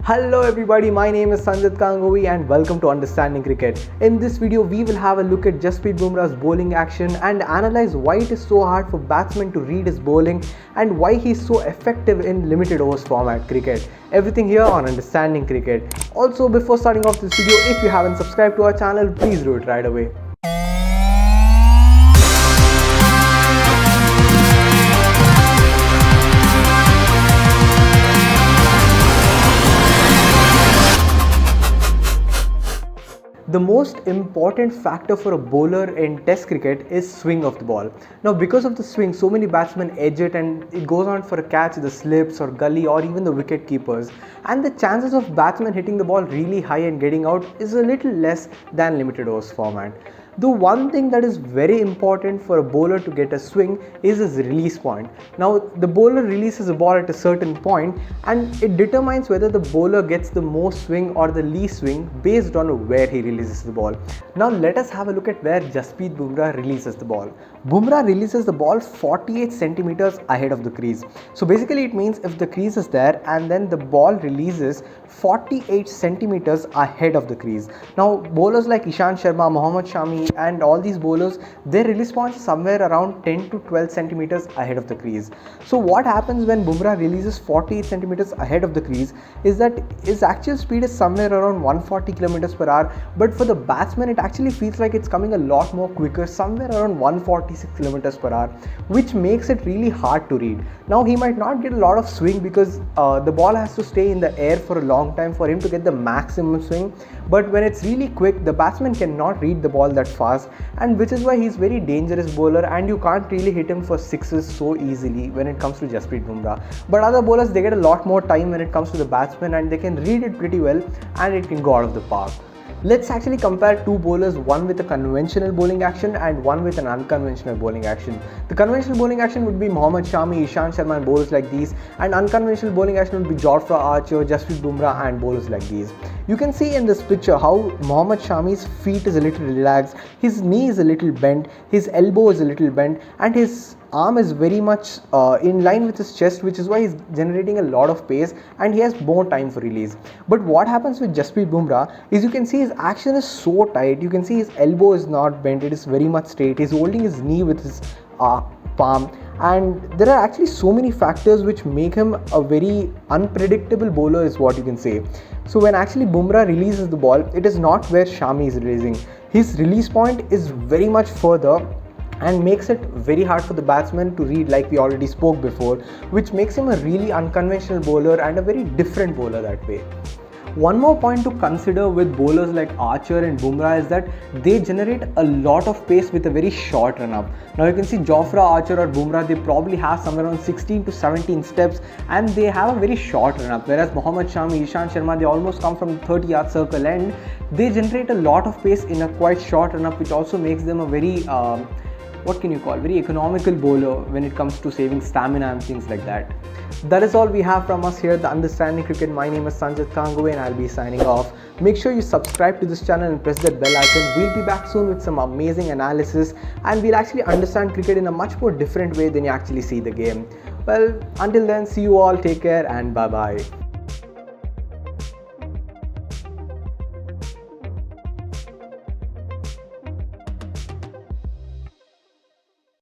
Hello everybody, my name is Sanjit Kangovi and welcome to Understanding Cricket. In this video, we will have a look at Jasprit Bumrah's bowling action and analyze why it is so hard for batsmen to read his bowling and why he is so effective in limited overs format cricket. Everything here on Understanding Cricket. Also, before starting off this video, if you haven't subscribed to our channel, please do it right away. The most important factor for a bowler in Test cricket is swing of the ball. Now, because of the swing, so many batsmen edge it and it goes on for a catch, the slips or gully or even the wicket keepers. And the chances of batsmen hitting the ball really high and getting out is a little less than limited overs format. The one thing that is very important for a bowler to get a swing is his release point. Now, the bowler releases a ball at a certain point and it determines whether the bowler gets the most swing or the least swing based on where he releases the ball. Now, let us have a look at where Jasprit Bumrah releases the ball. Bumrah releases the ball 48 centimeters ahead of the crease. So basically it means if the crease is there and then the ball releases 48 centimeters ahead of the crease. Now, bowlers like Ishant Sharma, Mohammad Shami and all these bowlers, their release points are somewhere around 10 to 12 centimeters ahead of the crease. So what happens when Bumrah releases 48 centimeters ahead of the crease is that his actual speed is somewhere around 140 kilometers per hour, but for the batsman it actually feels like it's coming a lot more quicker, somewhere around 146 kilometers per hour, which makes it really hard to read. Now, he might not get a lot of swing because the ball has to stay in the air for a long time for him to get the maximum swing, but when it's really quick, the batsman cannot read the ball that fast, and which is why he's very dangerous bowler and you can't really hit him for sixes so easily when it comes to Jasprit Bumrah. But other bowlers, they get a lot more time when it comes to the batsman and they can read it pretty well and it can go out of the park. Let's actually compare two bowlers, one with a conventional bowling action and one with an unconventional bowling action. The conventional bowling action would be Mohammad Shami, Ishant Sharma and bowlers like these, and unconventional bowling action would be Jofra Archer, Jasprit Bumrah and bowlers like these. You can see in this picture how Mohammad Shami's feet is a little relaxed, his knee is a little bent, his elbow is a little bent and his arm is very much in line with his chest, which is why he's generating a lot of pace and he has more time for release. But what happens with Jasprit Bumrah is you can see his action is so tight. You can see his elbow is not bent, it is very much straight. He's holding his knee with his palm, and there are actually so many factors which make him a very unpredictable bowler is what you can say. So when actually Bumrah releases the ball, it is not where Shami is releasing. His release point is very much further and makes it very hard for the batsman to read, like we already spoke before, which makes him a really unconventional bowler and a very different bowler that way. One more point to consider with bowlers like Archer and Bumrah is that they generate a lot of pace with a very short run-up. Now you can see Jofra Archer or Bumrah, they probably have somewhere around 16 to 17 steps and they have a very short run-up, whereas Mohammad Shami, Ishant Sharma, they almost come from the 30-yard circle and they generate a lot of pace in a quite short run-up, which also makes them a very very economical bowler when it comes to saving stamina and things like that. That is all we have from us here at the Understanding Cricket. My name is Sanjit Kangovi and I'll be signing off. Make sure you subscribe to this channel and press that bell icon. We'll be back soon with some amazing analysis and we'll actually understand cricket in a much more different way than you actually see the game. Well, until then, see you all, take care and bye bye.